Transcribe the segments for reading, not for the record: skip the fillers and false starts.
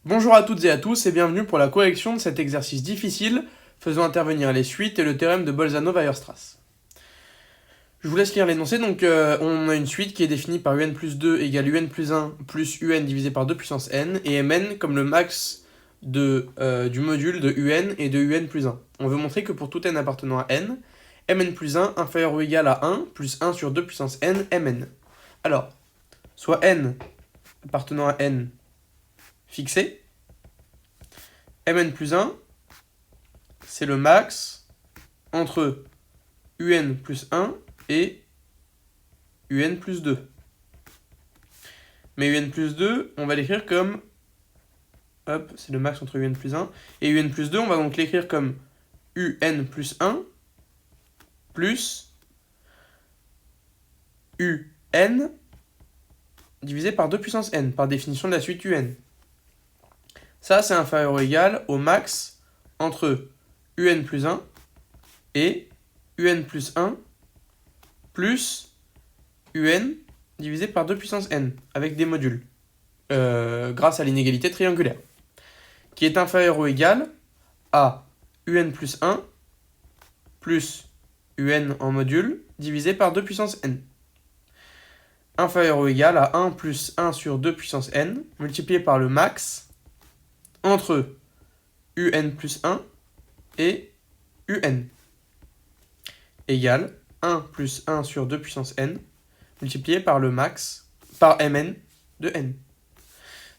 Bonjour à toutes et à tous et bienvenue pour la correction de cet exercice difficile faisant intervenir les suites et le théorème de Bolzano-Weierstrass. Je vous laisse lire l'énoncé. Donc on a une suite qui est définie par un plus 2 égale un plus 1 plus un divisé par 2 puissance n et mn comme le max du module de un et de un plus 1. On veut montrer que pour tout n appartenant à n, mn plus 1 inférieur ou égal à 1 plus 1 sur 2 puissance n mn. Alors, soit n appartenant à n fixé, mn plus 1, c'est le max entre un plus 1 et un plus 2. Mais un plus 2, on va l'écrire comme, hop, c'est le max entre un plus 1, et un plus 2, on va donc l'écrire comme un plus 1 plus un divisé par 2 puissance n, par définition de la suite un. Ça, c'est inférieur ou égal au max entre un plus 1 et un plus 1 plus un divisé par 2 puissance n, avec des modules, grâce à l'inégalité triangulaire, qui est inférieur ou égal à un plus 1 plus un en module divisé par 2 puissance n, inférieur ou égal à 1 plus 1 sur 2 puissance n, multiplié par le max entre un plus 1 et un, égale 1 plus 1 sur 2 puissance n, multiplié par le max, par mn de n.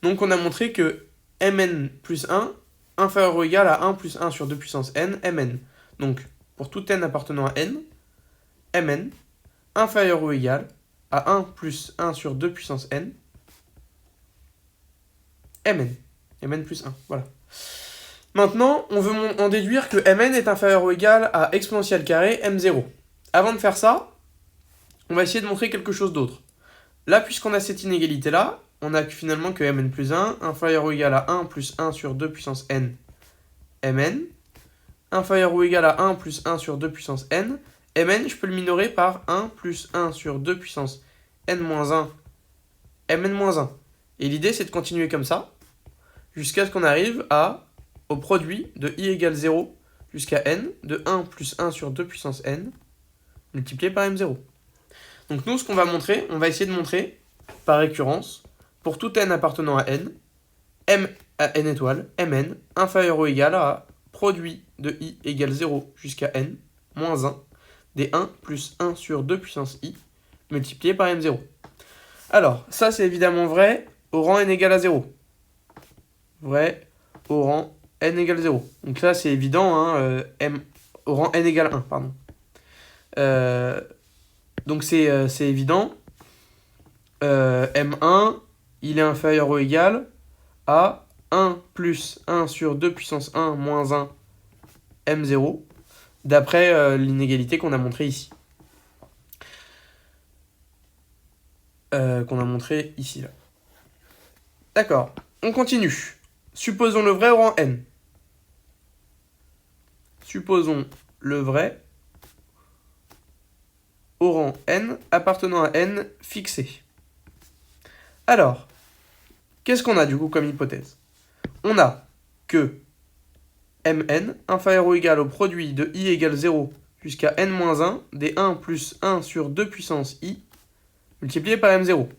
Donc on a montré que mn plus 1 inférieur ou égal à 1 plus 1 sur 2 puissance n, mn. Donc pour tout n appartenant à n, mn inférieur ou égal à 1 plus 1 sur 2 puissance n, mn plus 1, voilà. Maintenant, on veut en déduire que mn est inférieur ou égal à exponentielle carrée m0. Avant de faire ça, on va essayer de montrer quelque chose d'autre. Là, puisqu'on a cette inégalité-là, on a finalement que mn plus 1 inférieur ou égal à 1 plus 1 sur 2 puissance n, mn, inférieur ou égal à 1 plus 1 sur 2 puissance n, mn, je peux le minorer par 1 plus 1 sur 2 puissance n moins 1, mn moins 1. Et l'idée, c'est de continuer comme ça, jusqu'à ce qu'on arrive au produit de i égale 0 jusqu'à n de 1 plus 1 sur 2 puissance n, multiplié par m0. Donc nous, ce qu'on va montrer, on va essayer de montrer, par récurrence, pour tout n appartenant à n, m à n étoile, mn, inférieur ou égal à produit de i égale 0 jusqu'à n, moins 1, des 1 plus 1 sur 2 puissance i, multiplié par m0. Alors, ça c'est évidemment vrai au rang n égale à 0. Vrai au rang n égale 0. Donc ça c'est évident, hein, m au rang n égale 1, pardon. Donc c'est évident. M1, il est inférieur ou égal à 1 plus 1 sur 2 puissance 1 moins 1 M0, d'après l'inégalité qu'on a montrée ici. Là. D'accord, on continue. Supposons le vrai au rang n. Supposons le vrai au rang n appartenant à n fixé. Alors, qu'est-ce qu'on a du coup comme hypothèse? On a que mn inférieur ou égal au produit de i égale 0 jusqu'à n-1 des 1 plus 1 sur 2 puissance i multiplié par m0.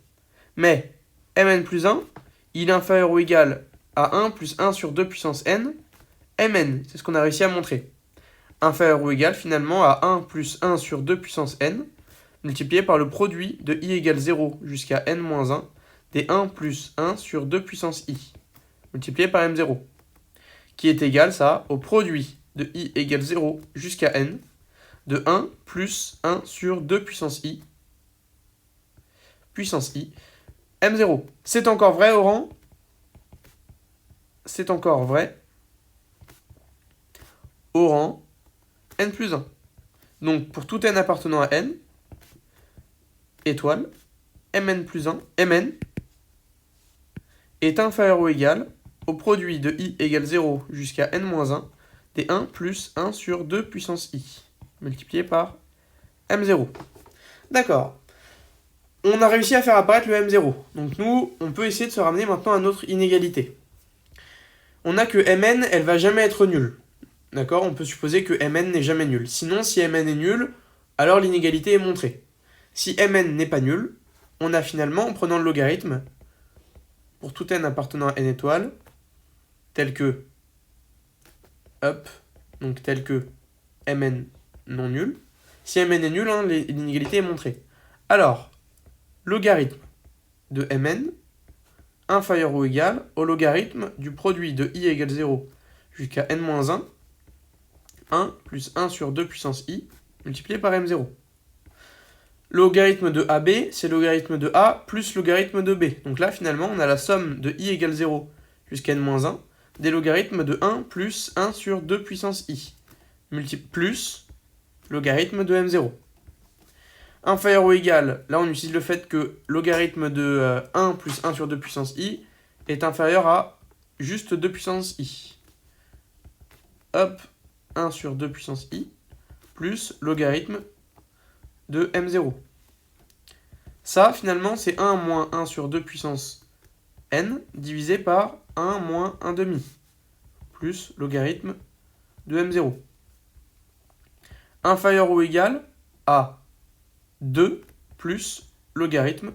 Mais mn plus 1, il est inférieur ou égal à 1 plus 1 sur 2 puissance n, mn, c'est ce qu'on a réussi à montrer. Inférieur ou égal finalement à 1 plus 1 sur 2 puissance n, multiplié par le produit de i égale 0 jusqu'à n-1 des 1 plus 1 sur 2 puissance i, multiplié par m0, qui est égal, ça, au produit de i égale 0 jusqu'à n, de 1 plus 1 sur 2 puissance i, m0. C'est encore vrai au rang? C'est encore vrai au rang n plus 1. Donc, pour tout n appartenant à n, étoile, mn plus 1, mn, est inférieur ou égal au produit de i égale 0 jusqu'à n-1 des 1 plus 1 sur 2 puissance i, multiplié par m0. D'accord. On a réussi à faire apparaître le m0. Donc nous, on peut essayer de se ramener maintenant à notre inégalité. on a que Mn, elle va jamais être nulle. D'accord? On peut supposer que Mn n'est jamais nul. Sinon, si Mn est nul, alors l'inégalité est montrée. Si Mn n'est pas nul, on a finalement, en prenant le logarithme, pour tout n appartenant à n étoiles, tel que, hop, donc tel que Mn non nul. Si Mn est nul, hein, l'inégalité est montrée. Alors, logarithme de Mn inférieur ou égal au logarithme du produit de i égale 0 jusqu'à n-1, 1 plus 1 sur 2 puissance i, multiplié par m0. Logarithme de AB, c'est logarithme de A plus logarithme de B. Donc là, finalement, on a la somme de i égale 0 jusqu'à n-1 des logarithmes de 1 plus 1 sur 2 puissance i, plus logarithme de m0. Inférieur ou égal, là on utilise le fait que logarithme de 1 plus 1 sur 2 puissance i est inférieur à juste 2 puissance i. Hop, 1 sur 2 puissance i, plus logarithme de m0. Ça, finalement, c'est 1 moins 1 sur 2 puissance n divisé par 1 moins 1 demi, plus logarithme de m0. Inférieur ou égal à 2 plus logarithme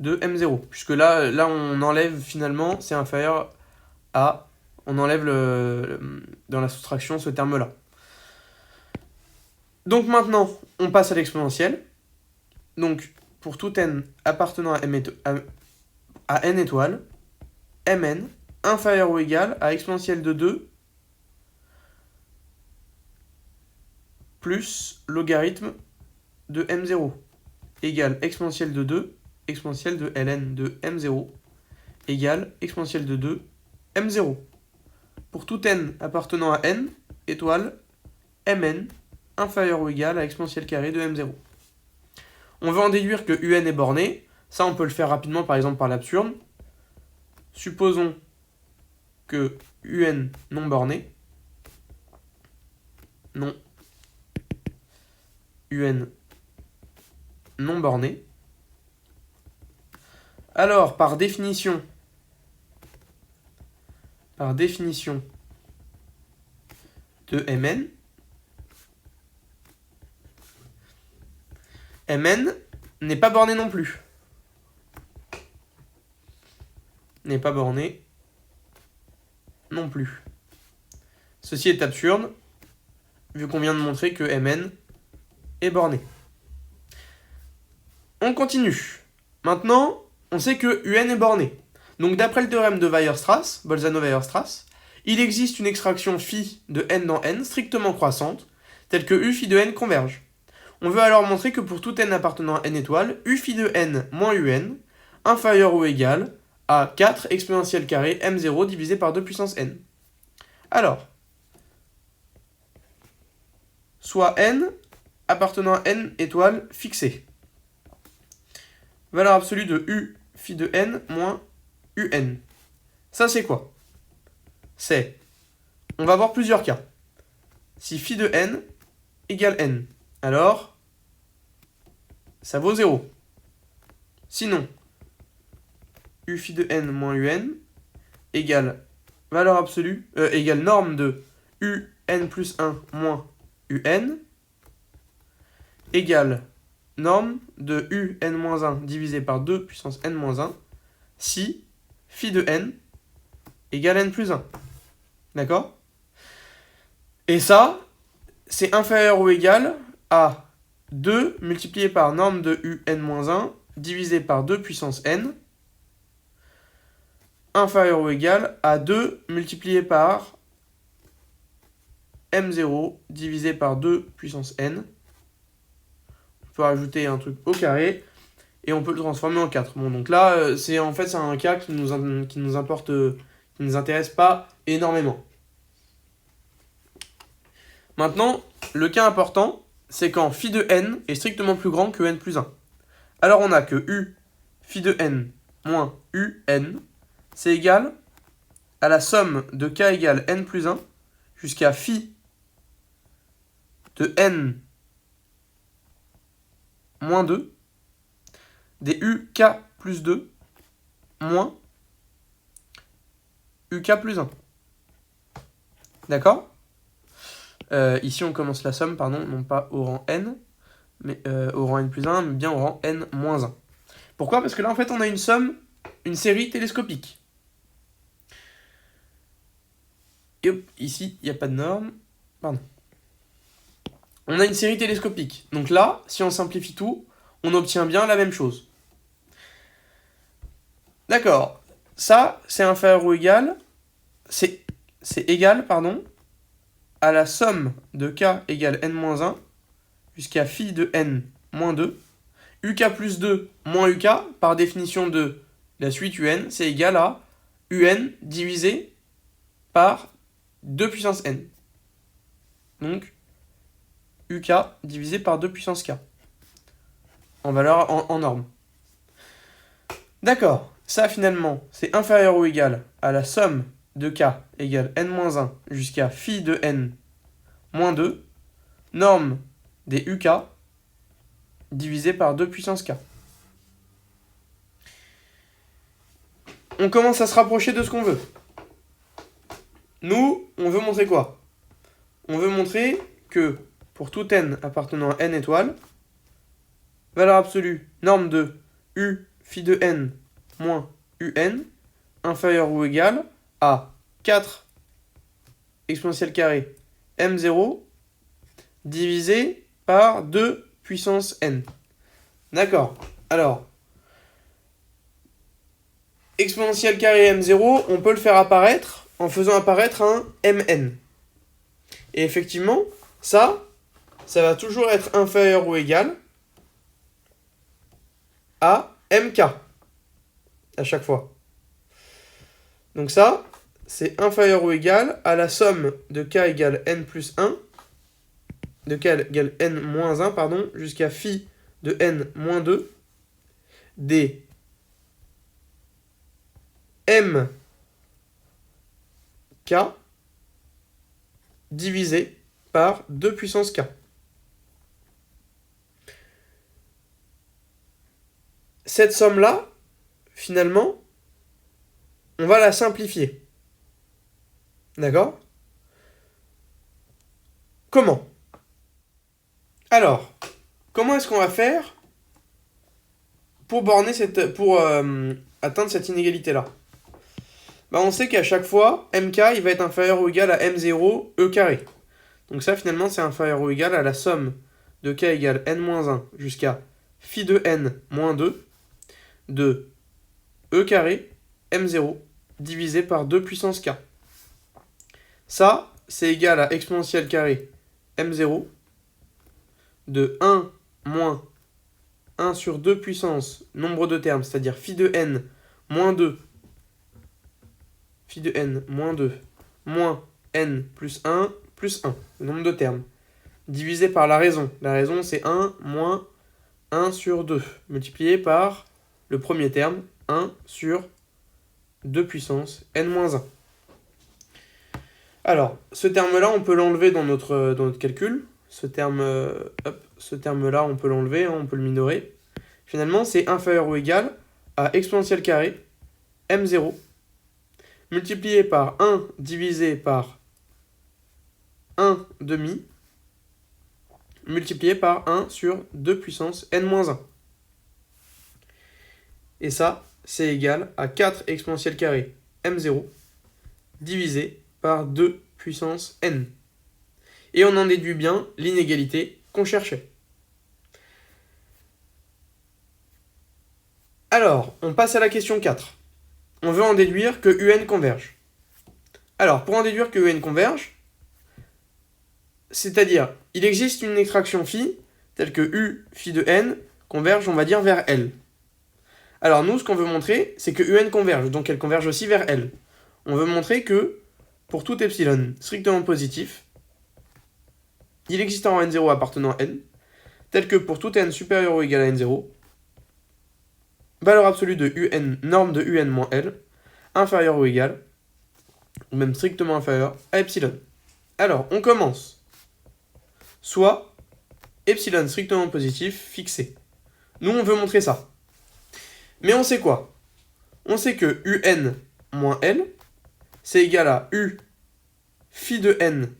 de m0. Puisque là on enlève finalement, c'est inférieur à... On enlève dans la soustraction ce terme-là. Donc maintenant, on passe à l'exponentielle. Donc, pour tout n appartenant à n étoiles, mn inférieur ou égal à exponentielle de 2 plus logarithme de m0 égale exponentielle de 2, exponentielle de ln de m0 égale exponentielle de 2, m0. Pour tout n appartenant à n étoile, mn inférieur ou égal à exponentielle carrée de m0. On veut en déduire que un est borné. Ça, on peut le faire rapidement, par exemple, par l'absurde. Supposons que un non borné, un non borné. Alors, par définition de Mn n'est pas borné non plus. N'est pas borné non plus. Ceci est absurde, vu qu'on vient de montrer que Mn est borné. On continue. Maintenant, on sait que un est borné. Donc d'après le théorème de Weierstrass, Bolzano-Weierstrass, il existe une extraction phi de n dans n strictement croissante, telle que u phi de n converge. On veut alors montrer que pour tout n appartenant à n étoiles, u phi de n moins un inférieur ou égal à 4 exponentielle carrée m0 divisé par 2 puissance n. Alors, soit n appartenant à n étoiles fixées. Valeur absolue de u phi de n moins un. Ça c'est quoi? C'est, on va avoir plusieurs cas. Si phi de n égale n, alors ça vaut 0. Sinon, u phi de n moins un égale valeur absolue, égale norme de un plus 1 moins un égale norme de un-1 divisé par 2 puissance n-1 si phi de n égale n plus 1. D'accord? Et ça, c'est inférieur ou égal à 2 multiplié par norme de un-1 divisé par 2 puissance n inférieur ou égal à 2 multiplié par m0 divisé par 2 puissance n. On peut rajouter un truc au carré et on peut le transformer en 4. Bon, donc là, c'est un cas qui nous intéresse pas énormément. Maintenant, le cas important, c'est quand phi de n est strictement plus grand que n plus 1. Alors on a que u phi de n moins un, c'est égal à la somme de k égale n plus 1 jusqu'à phi de n moins 2 des uk plus 2 moins UK plus 1. D'accord? Ici, on commence la somme, pardon, non pas au rang n, mais au rang n plus 1, mais bien au rang n moins 1. Pourquoi? Parce que là, en fait, on a une somme, une série télescopique. Et hop, ici, il n'y a pas de norme. Pardon. On a une série télescopique. Donc là, si on simplifie tout, on obtient bien la même chose. D'accord. Ça, c'est inférieur ou égal. C'est égal, pardon, à la somme de k égale n-1 jusqu'à phi de n moins 2. UK plus 2 moins UK, par définition de la suite UN, c'est égal à UN divisé par 2 puissance n. Donc, UK divisé par 2 puissance k. En valeur, en norme. D'accord. Ça, finalement, c'est inférieur ou égal à la somme de k égale n-1 jusqu'à phi de n moins 2, norme des UK divisé par 2 puissance k. On commence à se rapprocher de ce qu'on veut. Nous, on veut montrer quoi? On veut montrer que pour tout n appartenant à n étoiles, valeur absolue, norme de u phi de n moins un inférieur ou égal à 4 exponentielle carré m0 divisé par 2 puissance n. D'accord. Alors, exponentielle carré m0, on peut le faire apparaître en faisant apparaître un mn. Et effectivement, ça va toujours être inférieur ou égal à mk à chaque fois. Donc ça, c'est inférieur ou égal à la somme de k égale n plus 1, de k égale n moins 1, pardon, jusqu'à phi de n moins 2, des mk divisé par 2 puissance k. Cette somme-là, finalement, on va la simplifier. D'accord? Comment? Alors, comment est-ce qu'on va faire pour borner atteindre cette inégalité-là? Bah, on sait qu'à chaque fois, mk il va être inférieur ou égal à m0 e carré. Donc ça, finalement, c'est inférieur ou égal à la somme de k égale n-1 jusqu'à phi de n moins 2 de e carré m0 divisé par 2 puissance k. Ça, c'est égal à exponentielle carré m0 de 1 moins 1 sur 2 puissance nombre de termes, c'est-à-dire phi de n moins 2, phi de n moins 2, moins n plus 1, le nombre de termes, divisé par la raison. La raison, c'est 1 moins 1 sur 2, multiplié par le premier terme, 1 sur 2 puissance n moins 1. Alors, ce terme-là, on peut l'enlever dans notre calcul. Ce terme-là, on peut l'enlever, on peut le minorer. Finalement, c'est inférieur ou égal à exponentielle carré m0 multiplié par 1 divisé par 1 demi multiplié par 1 sur 2 puissance n-1. Et ça, c'est égal à 4 exponentielle carré m0 divisé par 2 puissance n. Et on en déduit bien l'inégalité qu'on cherchait. Alors, on passe à la question 4. On veut en déduire que UN converge. Alors, pour en déduire que UN converge, c'est-à-dire, il existe une extraction phi, telle que U phi de n converge, on va dire, vers L. Alors nous, ce qu'on veut montrer, c'est que UN converge, donc elle converge aussi vers L. On veut montrer que, pour tout epsilon strictement positif, il existe un n0 appartenant à n, tel que pour tout n supérieur ou égal à n0, valeur absolue de UN, norme de UN moins L, inférieure ou égale, ou même strictement inférieure, à epsilon. Alors, on commence. Soit epsilon strictement positif fixé. Nous, on veut montrer ça. Mais on sait quoi? On sait que UN moins L, c'est égal à U phi de n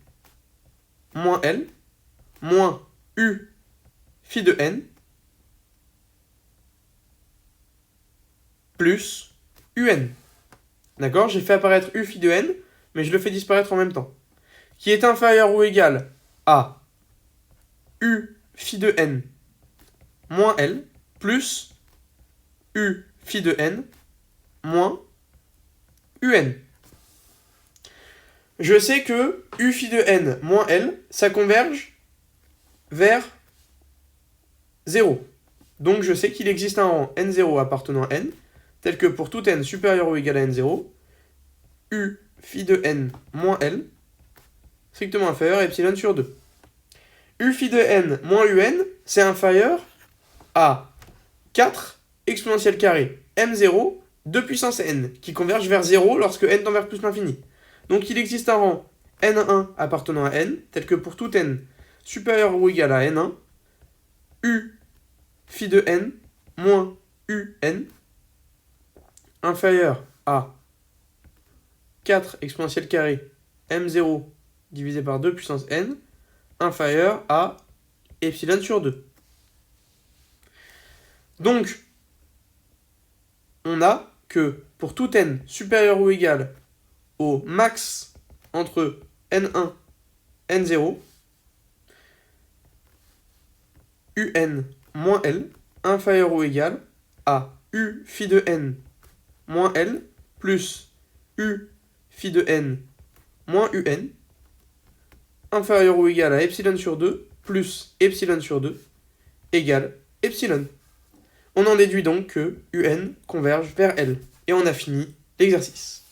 moins L, moins U phi de n, plus UN. D'accord? J'ai fait apparaître U phi de n, mais je le fais disparaître en même temps. Qui est inférieur ou égal à U phi de n moins L, plus U phi de n moins UN. Je sais que U phi de n moins L, ça converge vers 0. Donc je sais qu'il existe un rang n0 appartenant à n, tel que pour tout n supérieur ou égal à n0, U phi de n moins L, strictement inférieur à epsilon sur 2. U phi de n moins UN, c'est inférieur à 4 exponentielle carré m0 2 puissance n, qui converge vers 0 lorsque n tend vers plus l'infini. Donc il existe un rang n1 appartenant à n, tel que pour tout n supérieur ou égal à n1, U phi de n moins UN, inférieur à 4 exponentielle carré m0 divisé par 2 puissance n, inférieur à epsilon sur 2. Donc, on a que pour tout n supérieur ou égal au max entre n1 et n0, un moins L inférieur ou égal à U phi de n moins L plus U phi de n moins UN inférieur ou égal à epsilon sur 2 plus epsilon sur 2 égale epsilon. On en déduit donc que UN converge vers L. Et on a fini l'exercice.